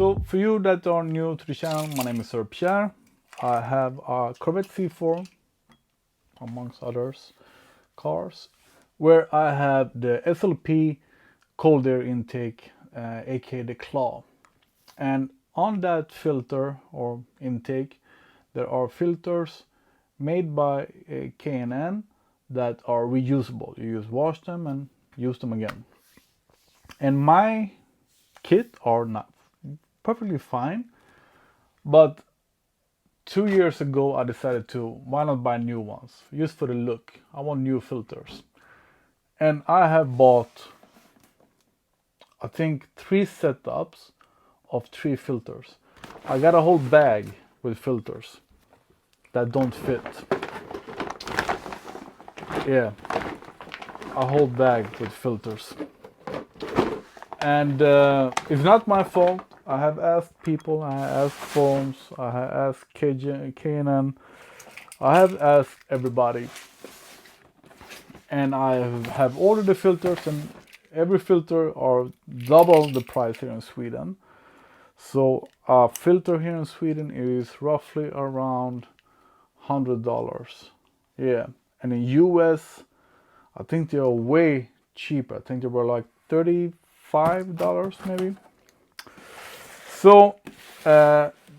So for you that are new to the channel, my name is Sir Pierre. I have a Corvette C4 amongst others cars, where I have the SLP cold air intake, aka the claw. And on that filter or intake, there are filters made by K&N that are reusable. You just wash them and use them again. And my kit are not perfectly fine, but 2 years ago I decided to why not buy new ones just for the look. I want new filters, and I have bought I think 3 setups of 3 filters. I got a whole bag with filters that don't fit. Yeah, a whole bag with filters. And it's not my fault. I have asked people, I have asked forums, I have asked K&N, I have asked everybody. And I have ordered the filters, and every filter are double the price here in Sweden. So a filter here in Sweden is roughly around $100. Yeah, and in US, I think they are way cheaper. I think they were like $35 maybe. So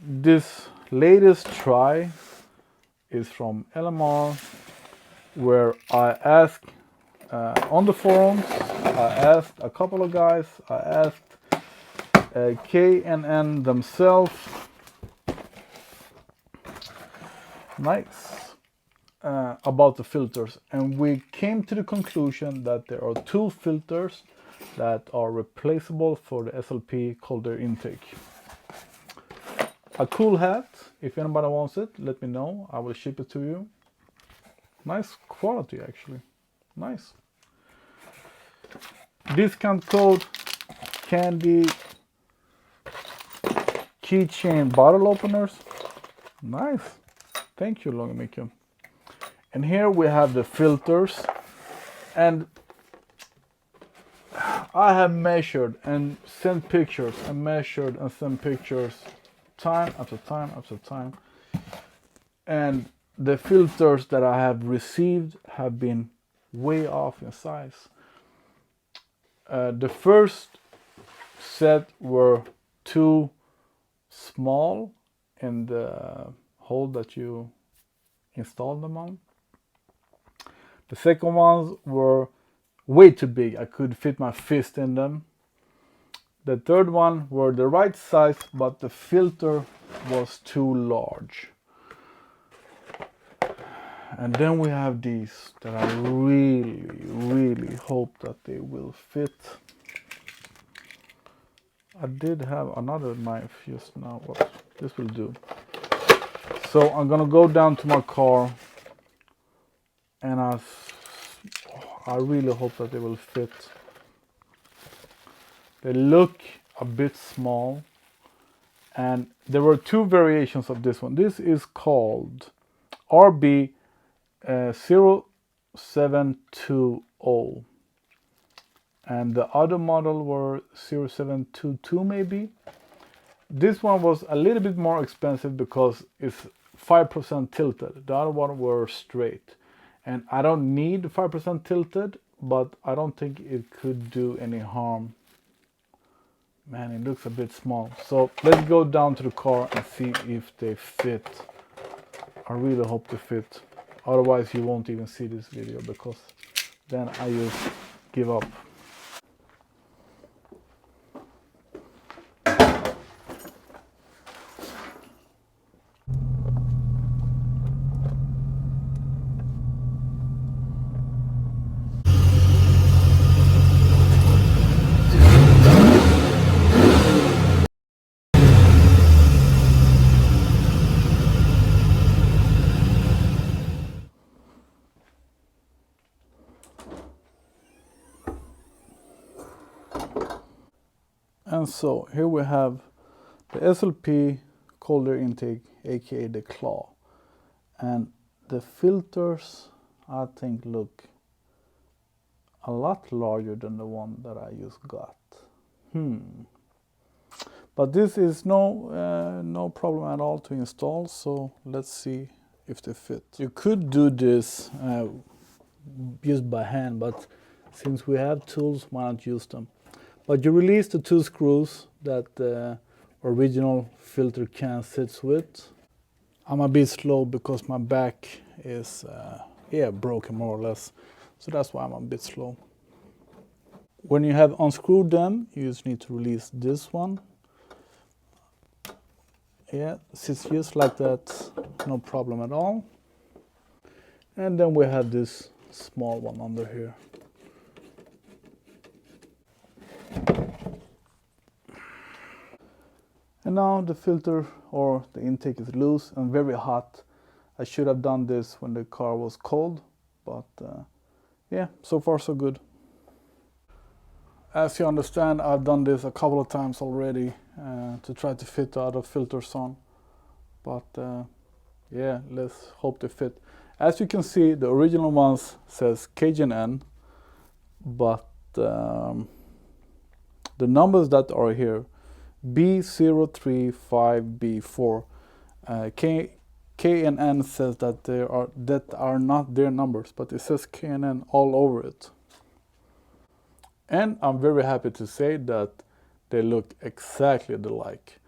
this latest try is from LMR, where I asked on the forums, I asked a couple of guys, I asked K&N themselves, about the filters, and we came to the conclusion that there are 2 filters that are replaceable for the SLP cold air intake. A cool hat, if anybody wants it, let me know, I will ship it to you. Nice quality actually, nice. Discount code candy keychain bottle openers. Nice, thank you Longamika. And here we have the filters, and I have measured and sent pictures and measured and sent pictures time after time after time, and the filters that I have received have been way off in size. The first set were too small in the hole that you install them on. The second ones were way too big. I could fit my fist in them. The third one were the right size, but the filter was too large. And then we have these that I really hope that they will fit. I did have another knife just now, but this will do. So I'm gonna go down to my car, and I really hope that they will fit. They look a bit small, and there were 2 variations of this one. This is called RB-0720, and the other model were 0722 maybe. This one was a little bit more expensive because it's 5% tilted. The other one were straight, and I don't need 5% tilted, but I don't think it could do any harm. Man, it looks a bit small. So let's go down to the car and see if they fit. I really hope they fit. Otherwise you won't even see this video, because then I just give up. And so here we have the SLP cold air intake, aka the claw, and the filters I think look a lot larger than the one that I just got. But this is no problem at all to install, so let's see if they fit. You could do this just by hand, but since we have tools, why not use them? But you release the 2 screws that the original filter can sits with. I'm a bit slow because my back is broken more or less, so that's why I'm a bit slow. When you have unscrewed them, you just need to release this one. Yeah, sits just like that, no problem at all. And then we have this small one under here. And now the filter or the intake is loose and very hot. I should have done this when the car was cold, but yeah, so far so good. As you understand, I've done this a couple of times already to try to fit the other filters on. But yeah, let's hope they fit. As you can see, the original ones says KNN, but the numbers that are here, B035B4, KNN says that are not their numbers, but it says KNN all over it. And I'm very happy to say that they look exactly alike.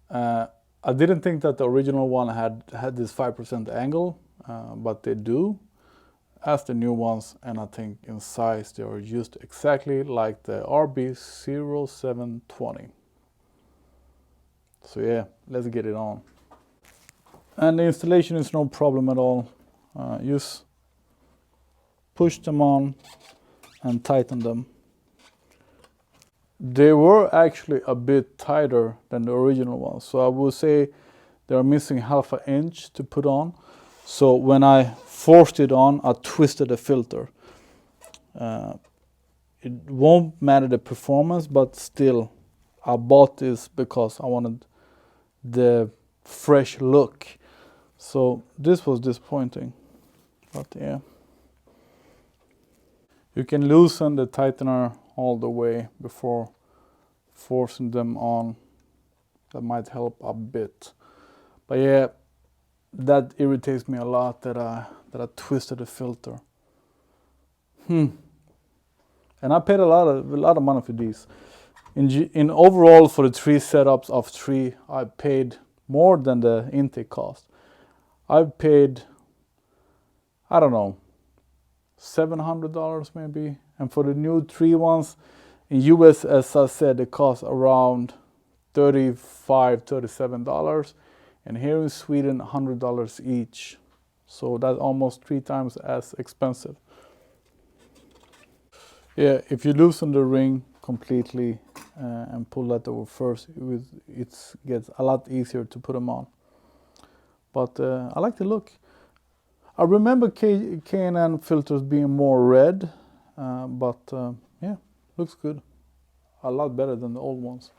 I didn't think that the original one had this 5% angle, but they do, as the new ones, and I think in size they are used exactly like the RB-0720. So yeah, let's get it on. And the installation is no problem at all. Just push them on and tighten them. They were actually a bit tighter than the original ones, so I would say they're missing ½ inch to put on. So when I forced it on, I twisted the filter. It won't matter the performance, but still, I bought this because I wanted the fresh look. So this was disappointing, but yeah. You can loosen the tightener all the way before forcing them on. That might help a bit. But yeah, that irritates me a lot that I twisted the filter. And I paid a lot of money for these. In overall, for the 3 setups of 3, I paid more than the intake cost. I've paid, I don't know, $700 maybe. And for the new 3 ones, in US, as I said, they cost around $35, $37. And here in Sweden, $100 each. So that's almost 3 times as expensive. Yeah, if you loosen the ring completely and pull that over first, it gets a lot easier to put them on. But I like the look. I remember K&N filters being more red, but yeah, looks good. A lot better than the old ones.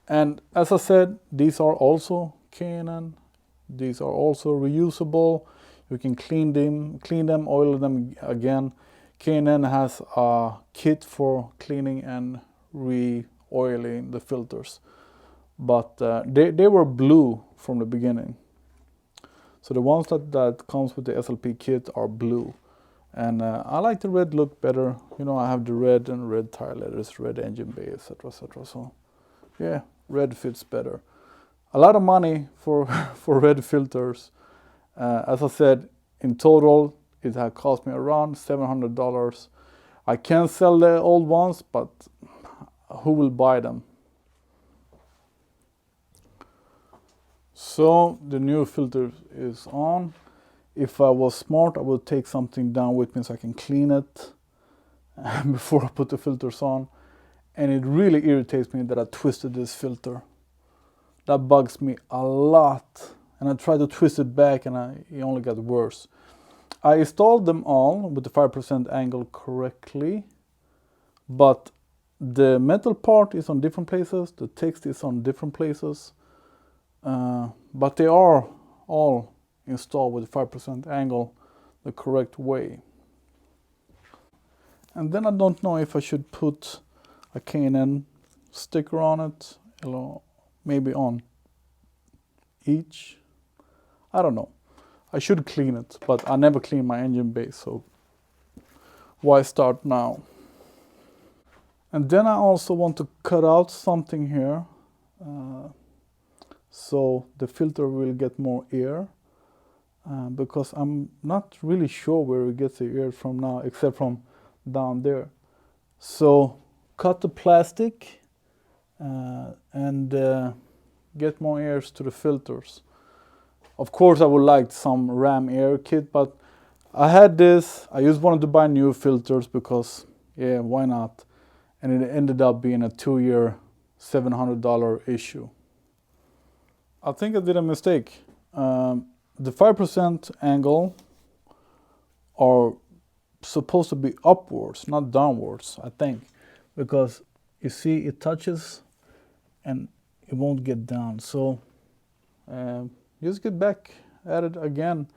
And as I said, these are also K&N. These are also reusable. You can clean them, oil them again. K&N has a kit for cleaning and re-oiling the filters. But they were blue from the beginning. So the ones that comes with the SLP kit are blue. And I like the red look better. You know, I have the red and red tire letters, red engine bay, etc., etc. So yeah, red fits better. A lot of money for red filters. As I said, in total, it had cost me around $700. I can sell the old ones, but who will buy them? So the new filter is on. If I was smart, I would take something down with me so I can clean it before I put the filters on. And it really irritates me that I twisted this filter. That bugs me a lot. And I tried to twist it back and it only got worse. I installed them all with the 5% angle correctly, but the metal part is on different places, the text is on different places, but they are all installed with 5% angle the correct way. And then I don't know if I should put a K&N sticker on it maybe on each. I don't know. I should clean it, but I never clean my engine bay, so why start now? And then I also want to cut out something here, so the filter will get more air, because I'm not really sure where it gets the air from now, except from down there. So cut the plastic and get more airs to the filters. Of course, I would like some ram air kit, but I had this. I just wanted to buy new filters because, yeah, why not? And it ended up being a 2-year, $700 issue. I think I did a mistake. The 5% angle are supposed to be upwards, not downwards, I think. Because you see it touches and it won't get down. So just get back at it again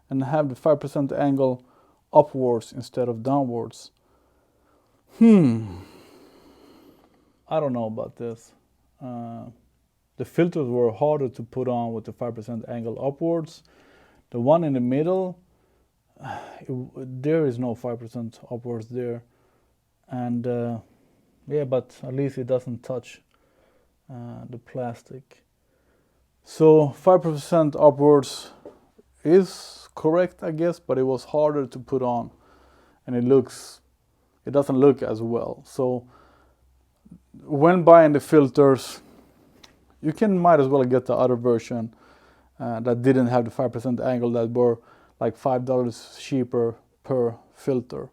and have the 5% angle upwards instead of downwards. I don't know about this. The filters were harder to put on with the 5% angle upwards. The one in the middle, there is no 5% upwards there. And yeah, but at least it doesn't touch the plastic. So 5% upwards is correct, I guess, but it was harder to put on. And it doesn't look as well. So when buying the filters, you might as well get the other version that didn't have the 5% angle, that were like $5 cheaper per filter.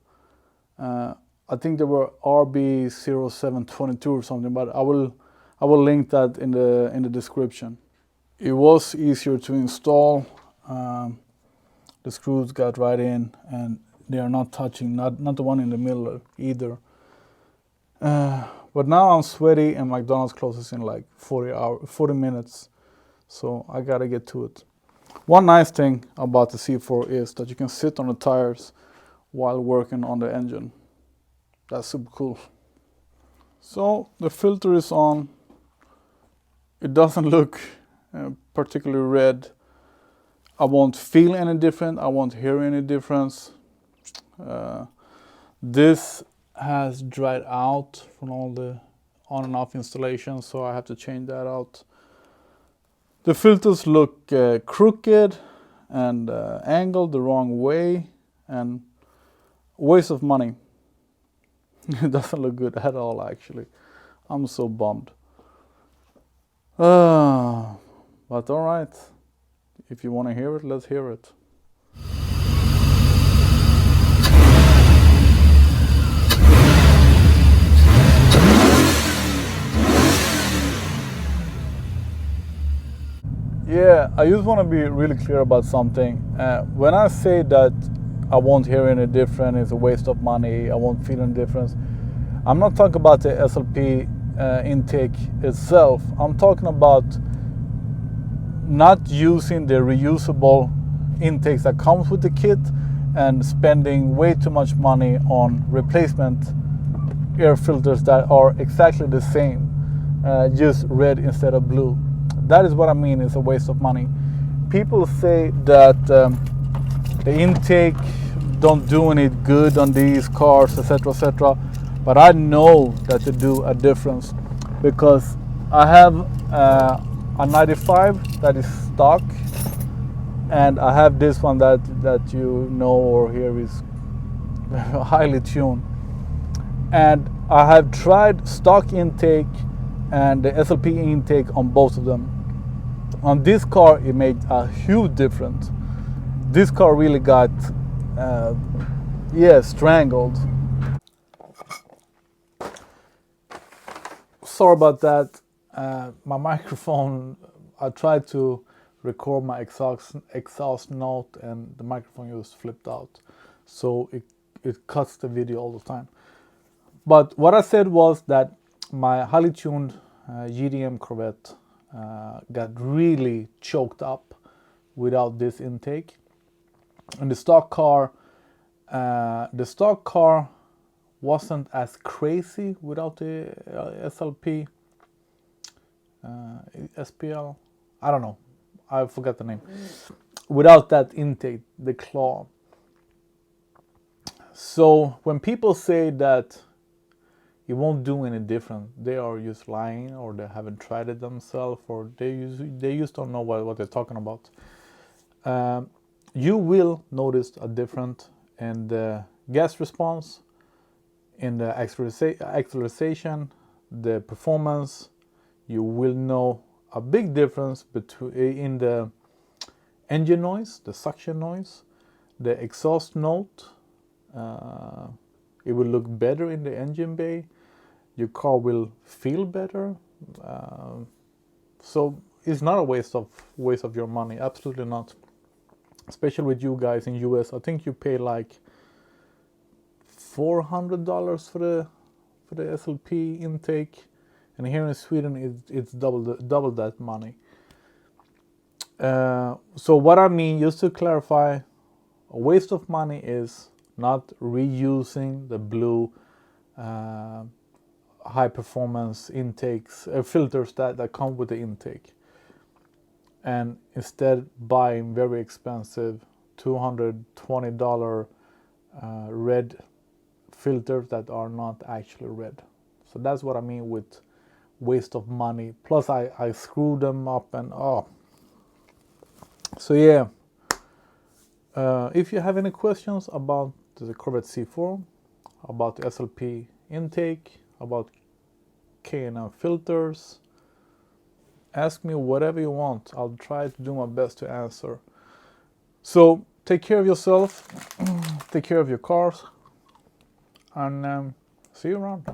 I think they were RB-0720 or something, but I will link that in the description. It was easier to install. The screws got right in, and they are not touching, not the one in the middle either. But now I'm sweaty and McDonald's closes in like 40 minutes. So I gotta get to it. One nice thing about the C4 is that you can sit on the tires while working on the engine. That's super cool. So the filter is on. It doesn't look particularly red. I won't feel any different. I won't hear any difference. This has dried out from all the on and off installations, so I have to change that out. The filters look crooked and angled the wrong way, and waste of money. It doesn't look good at all, actually. I'm so bummed. But all right, if you want to hear it, let's hear it. Yeah, I just want to be really clear about something. When I say that I won't hear any difference, it's a waste of money, I won't feel any difference, I'm not talking about the SLP intake itself. I'm talking about not using the reusable intakes that comes with the kit and spending way too much money on replacement air filters that are exactly the same, just red instead of blue. That is what I mean, it's a waste of money. People say that the intake don't do any good on these cars, etc., etc. But I know that they do a difference, because I have a 95 that is stock, and I have this one that you know or hear is highly tuned. And I have tried stock intake and the SLP intake on both of them. On this car, it made a huge difference. This car really got, strangled. Sorry about that. My microphone, I tried to record my exhaust note and the microphone just flipped out. So it cuts the video all the time. But what I said was that my highly tuned GDM Corvette got really choked up without this intake. And the stock car wasn't as crazy without the SLP SPL, I don't know, I forgot the name. Without that intake, the claw. So when people say that it won't do any different, they are just lying, or they haven't tried it themselves, or they just don't know what they're talking about. You will notice a difference in the gas response, in the acceleration, the performance. You will know a big difference in the engine noise, the suction noise, the exhaust note. It will look better in the engine bay. Your car will feel better. So it's not a waste of your money. Absolutely not. Especially with you guys in US, I think you pay like $400 for the SLP intake, and here in Sweden it's double that money. So what I mean, just to clarify, a waste of money is not reusing the blue high performance intakes, filters that come with the intake, and instead buying very expensive $220 red filters that are not actually red. So that's what I mean with waste of money. Plus I screw them up, and so yeah. If you have any questions about the Corvette C4, about the SLP intake, about K&N filters, ask me whatever you want. I'll try to do my best to answer. So take care of yourself, take care of your cars, and see you around.